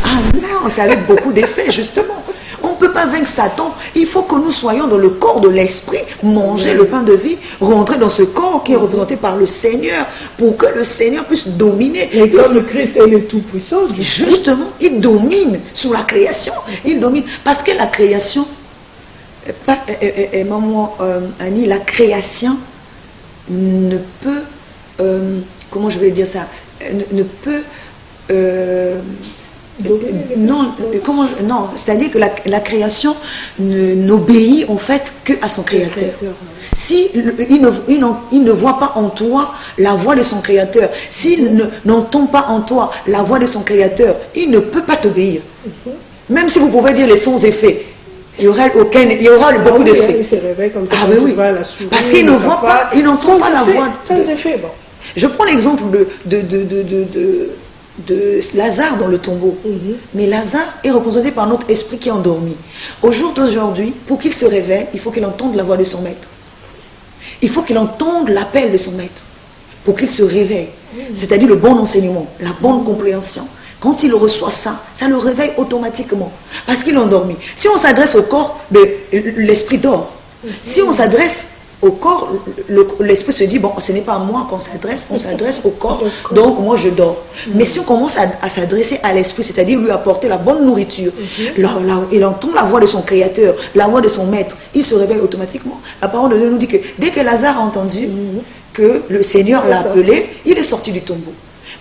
Ah non, c'est avec beaucoup d'effets, justement. On ne peut pas vaincre Satan. Il faut que nous soyons dans le corps de l'esprit, manger le pain de vie, rentrer dans ce corps qui est représenté par le Seigneur, pour que le Seigneur puisse dominer. Et comme le Christ est le Tout-Puissant, justement, il domine sur la création. Il domine. Parce que la création, maman Annie, la création ne peut, comment je vais dire ça, ne peut... non, c'est-à-dire que la création n'obéit en fait que à son créateur. Si il ne voit pas en toi la voix de son créateur, s'il n'entend pas en toi la voix de son créateur, il ne peut pas t'obéir. Même si vous pouvez dire les sons et faits, il y aura beaucoup d'effets. Il se réveille comme ça. Ah oui, parce qu'il ne voit pas, il n'entend pas la voix. Sans effet, bon. Je prends l'exemple de Lazare dans le tombeau. Mais Lazare est représenté par notre esprit qui est endormi. Au jour d'aujourd'hui, pour qu'il se réveille, il faut qu'il entende la voix de son maître. Il faut qu'il entende l'appel de son maître pour qu'il se réveille. C'est-à-dire le bon enseignement, la bonne compréhension. Quand il reçoit ça, ça le réveille automatiquement. Parce qu'il est endormi. Si on s'adresse au corps, l'esprit dort. Si on s'adresse au corps, l'esprit se dit, bon, ce n'est pas à moi qu'on s'adresse, on s'adresse au corps, donc moi je dors. Mais si on commence à s'adresser à l'esprit, c'est-à-dire lui apporter la bonne nourriture, il entend la voix de son créateur, la voix de son maître, il se réveille automatiquement. La parole de Dieu nous dit que dès que Lazare a entendu que le Seigneur l'a appelé, il est sorti du tombeau.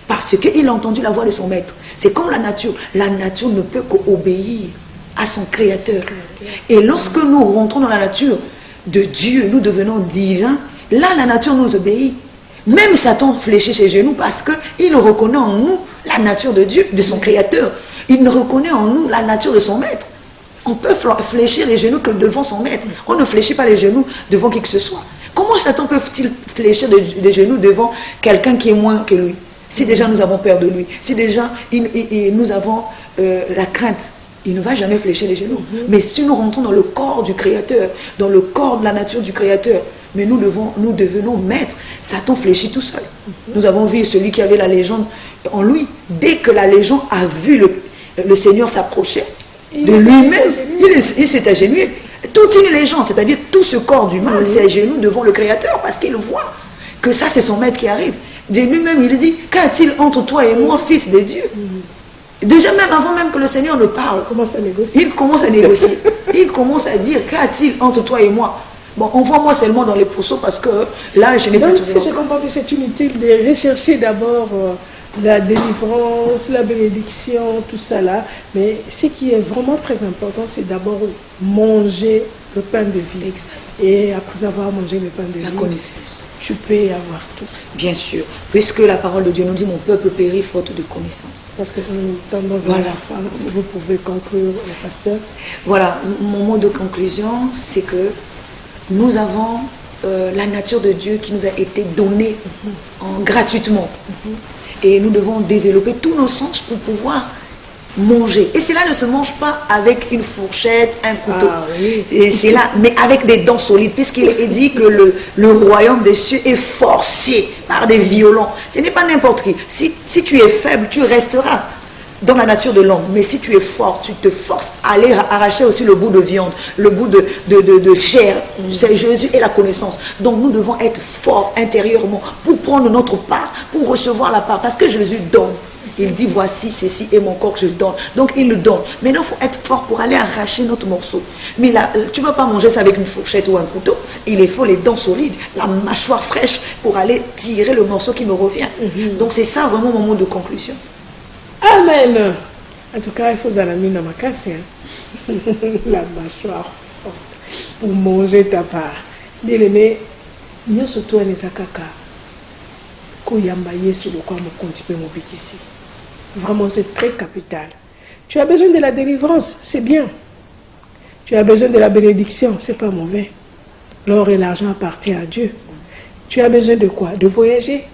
Parce qu'il a entendu la voix de son maître. C'est comme la nature. La nature ne peut qu'obéir à son créateur. Et lorsque nous rentrons dans la nature de Dieu, nous devenons divins, là la nature nous obéit. Même Satan fléchit ses genoux parce qu'il reconnaît en nous la nature de Dieu, de son Créateur. Il ne reconnaît en nous la nature de son maître. On peut fléchir les genoux que devant son maître. On ne fléchit pas les genoux devant qui que ce soit. Comment Satan peut-il fléchir des genoux devant quelqu'un qui est moins que lui? Si déjà nous avons peur de lui, si déjà nous avons la crainte, il ne va jamais fléchir les genoux. Mais si nous rentrons dans le corps du Créateur, dans le corps de la nature du Créateur, mais nous devenons maîtres, Satan fléchit tout seul. Nous avons vu celui qui avait la légende en lui. Dès que la légende a vu le Seigneur s'approcher de lui-même, il s'est agenouillé. Toute une légende, c'est-à-dire tout ce corps d'humain s'est agenouillé devant le Créateur parce qu'il voit que ça c'est son maître qui arrive. De lui-même, il dit, qu'a-t-il entre toi et moi, fils de Dieu? Déjà même avant même que le Seigneur ne parle, il commence à négocier. Il commence à dire, qu'a-t-il entre toi et moi? Bon, envoie-moi seulement dans les pourceaux parce que là, je n'ai pas trouvé. Je comprends que c'est inutile de rechercher d'abord la délivrance, la bénédiction, tout ça là. Mais ce qui est vraiment très important, c'est d'abord manger le pain de vie. Exact. Et après avoir mangé le pain de vie, la connaissance. Tu peux avoir tout. Bien sûr, puisque la parole de Dieu nous dit, mon peuple périt faute de connaissance. Parce que nous tendons vers la fin, si vous pouvez conclure, le pasteur. Voilà, mon mot de conclusion, c'est que nous avons la nature de Dieu qui nous a été donnée gratuitement. Et nous devons développer tous nos sens pour pouvoir manger. Et cela ne se mange pas avec une fourchette, un couteau. Et c'est là, mais avec des dents solides, puisqu'il est dit que le royaume des cieux est forcé par des violents. Ce n'est pas n'importe qui. Si tu es faible, tu resteras dans la nature de l'homme. Mais si tu es fort, tu te forces à aller arracher aussi le bout de viande, le bout de chair. C'est Jésus et la connaissance. Donc nous devons être forts intérieurement pour prendre notre part, pour recevoir la part. Parce que Jésus donne. Il dit, voici, ceci est mon corps que je donne. Donc il le donne. Maintenant, il faut être fort pour aller arracher notre morceau. Mais là, tu ne vas pas manger ça avec une fourchette ou un couteau. Il faut les dents solides, la mâchoire fraîche pour aller tirer le morceau qui me revient. Donc c'est ça vraiment mon mot de conclusion. Amen. En tout cas, il faut la mine à ma casse. La mâchoire forte pour manger ta part. Bien aimé, nous surtout les akaka. Koyamba yesu le quoi me continue mon bikisi. Vraiment, c'est très capital. Tu as besoin de la délivrance, c'est bien. Tu as besoin de la bénédiction, c'est pas mauvais. L'or et l'argent appartiennent à Dieu. Tu as besoin de quoi? De voyager.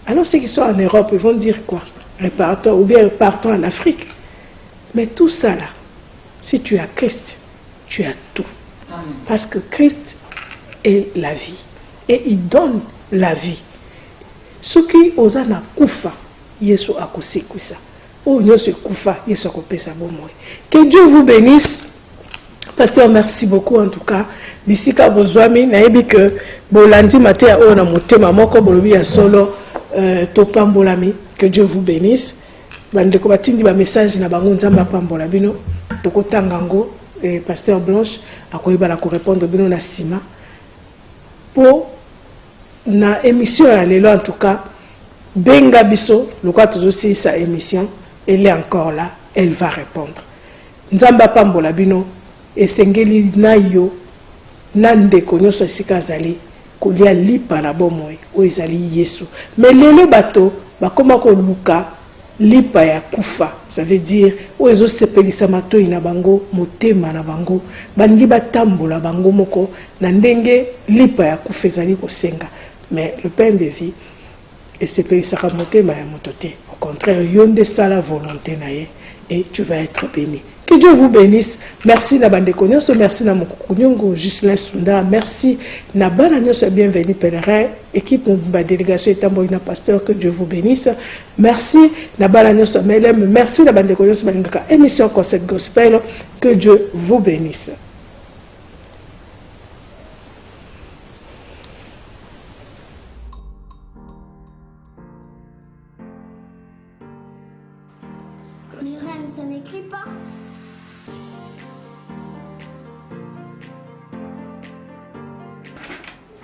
Alors ceux qui sont en Europe, ils vont dire quoi? Repartons, ou bien repartons en Afrique. Mais tout ça là, si tu as Christ, tu as tout. Parce que Christ est la vie. Et il donne la vie. Ce qui osana kufa, Yesu akosekisa. Oh, Yesu kufa, Yesu akopesa bomoy. Que Dieu vous bénisse. Pasteur, merci beaucoup en tout cas. Bisika bozwami nayebi que bolandi maté o na motema moko bolobi ya solo topambolami. Que Dieu vous bénisse. Bandeko batindi ba message na bango nzamba pambola bino. Tokotanga ngo Pasteur Blanche akoyeba la ko répondre bino na sima. Pour na émission ya lelo en tout cas benga biso lokwa tozosi sa émission elle est encore là, elle va répondre. Nzamba pambola bino esengeli na yo na ndeko nyonso esika azali kolia lipa na bomoi o ezali Yesu. Mais lelo bato bakoma koluka lipa ya kufa, ça veut dire o ezo sepelisa matoi na bango motema na bango baningi batambola bango moko na ndenge lipa ya kufa ezali kosenga. Mais le pain de vie et sepelisa motema ya motote. Au contraire, yonde ça la volonté naie et tu vas être béni. Que Dieu vous bénisse. Merci na bande konyoso, merci na mokunyongo Gislain Sunda, merci na bana nyoso bienvenue pèlerin, équipe de délégation etambo na pasteur, que Dieu vous bénisse. Merci na bana nyoso melem, merci na bande konyoso balingaka émission Concept Gospel, que Dieu vous bénisse. Les reines, ça n'écrit pas.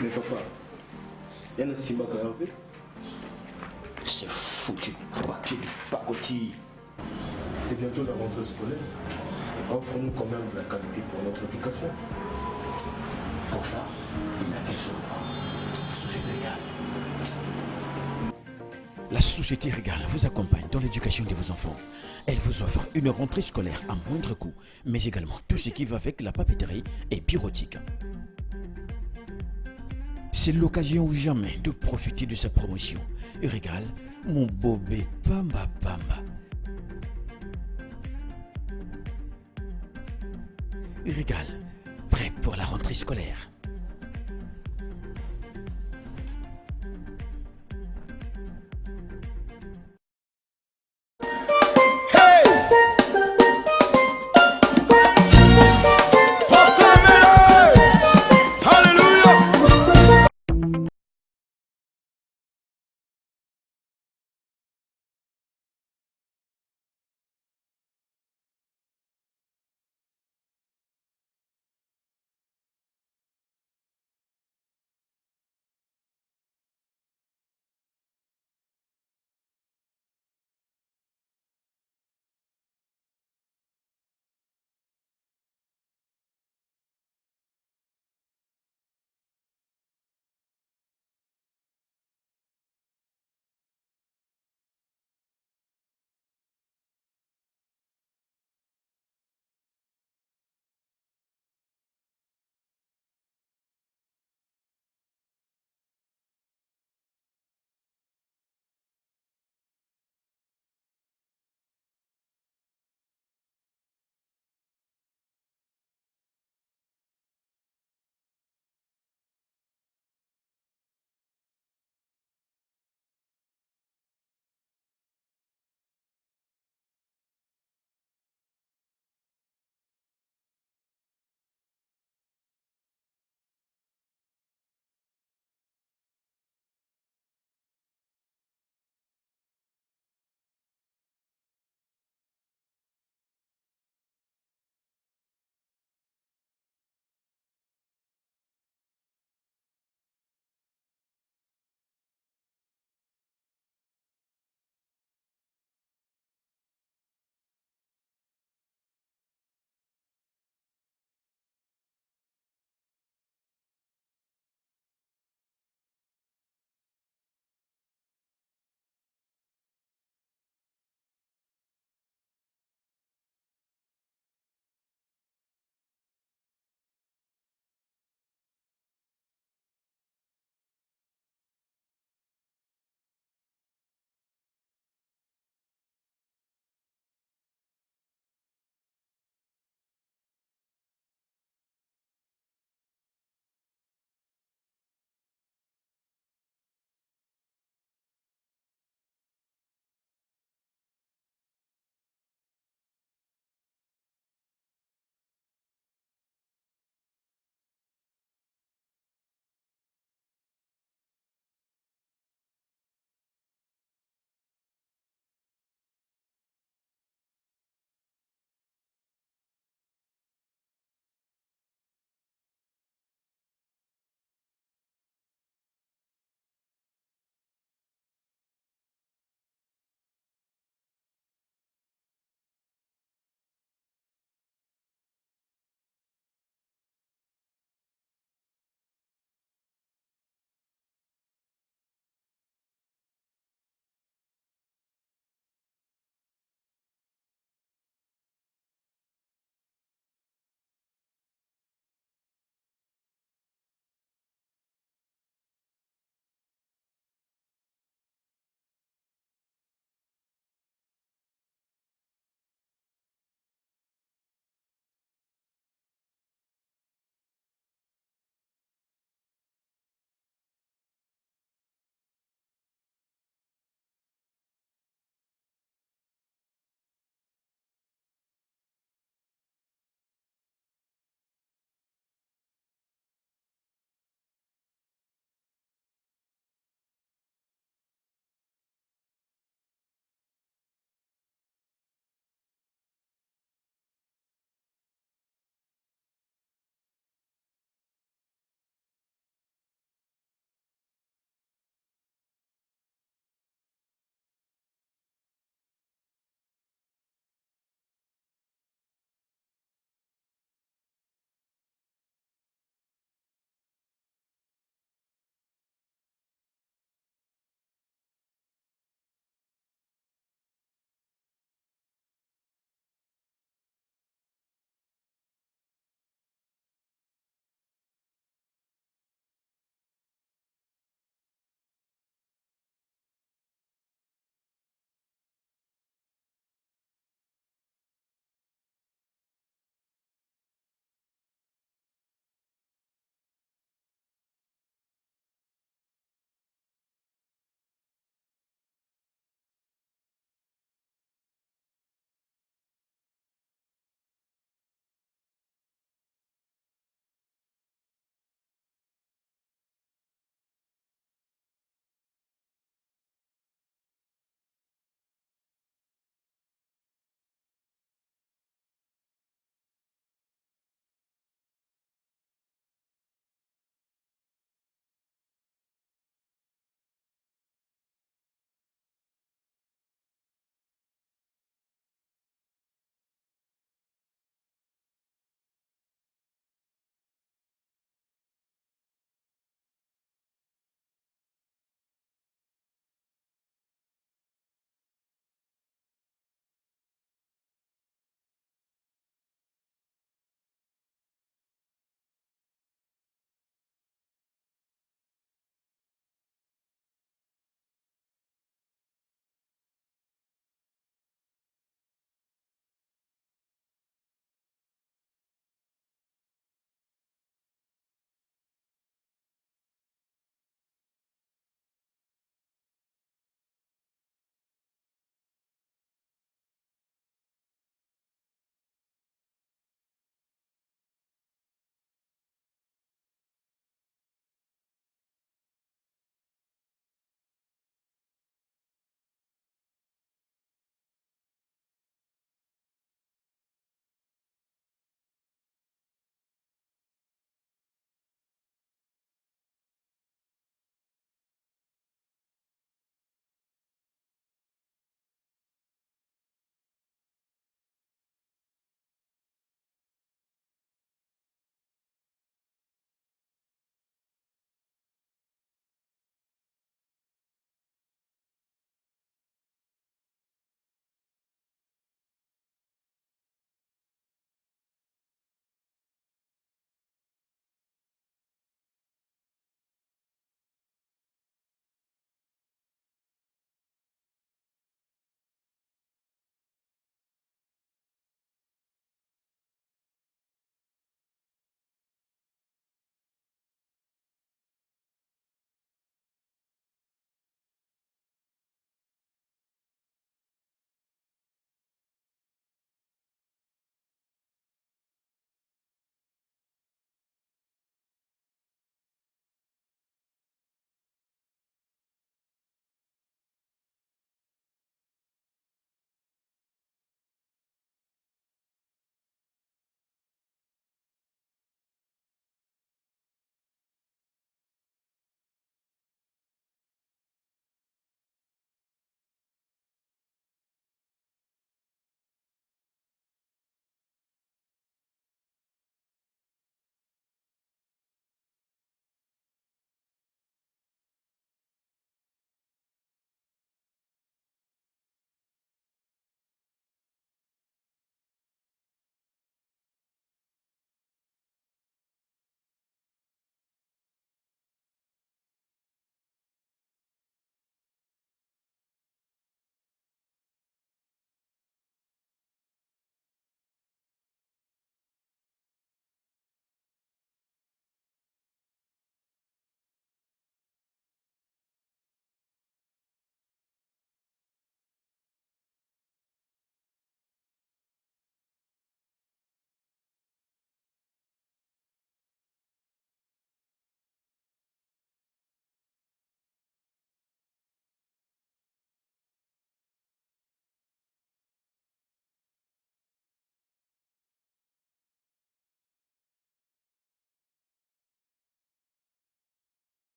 Mais papa, il y a un Simba qui a fait. C'est foutu, papier du pacotille. C'est bientôt la rentrée scolaire. Offre-nous quand même de la qualité pour notre éducation. Pour ça, il n'a qu'un seul droit. La Société Régale vous accompagne dans l'éducation de vos enfants. Elle vous offre une rentrée scolaire à moindre coût, mais également tout ce qui va avec la papeterie et bureautique. C'est l'occasion ou jamais de profiter de sa promotion. Régale, mon bobé pamba pamba. Régale, prêt pour la rentrée scolaire.